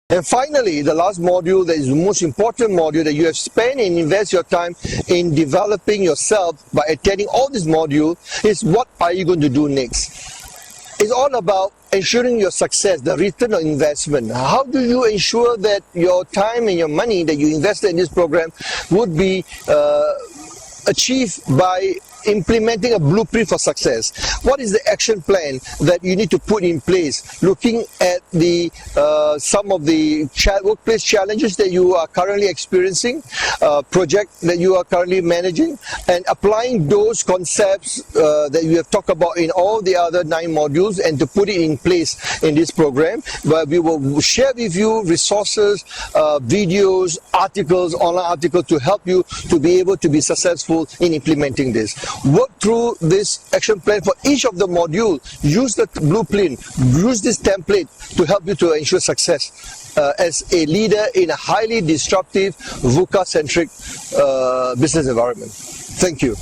And finally, the last module, that is the most important module that you have spent and invest your time in developing yourself by attending all this module, is what are you going to do next? It's all about ensuring your success, the return on investment. How do you ensure that your time and your money that you invested in this program would be achieved by implementing a blueprint for success? What is the action plan that you need to put in place, looking at the some of the workplace challenges that you are currently experiencing, project that you are currently managing, and applying those concepts that you have talked about in all the other 9 modules, and to put it in place in this program, where we will share with you resources, videos, articles, online articles, to help you to be able to be successful in implementing this. Work through this action plan for each of the module. Use the blueprint, use this template to help you to ensure success as a leader in a highly disruptive, VUCA-centric business environment. Thank you.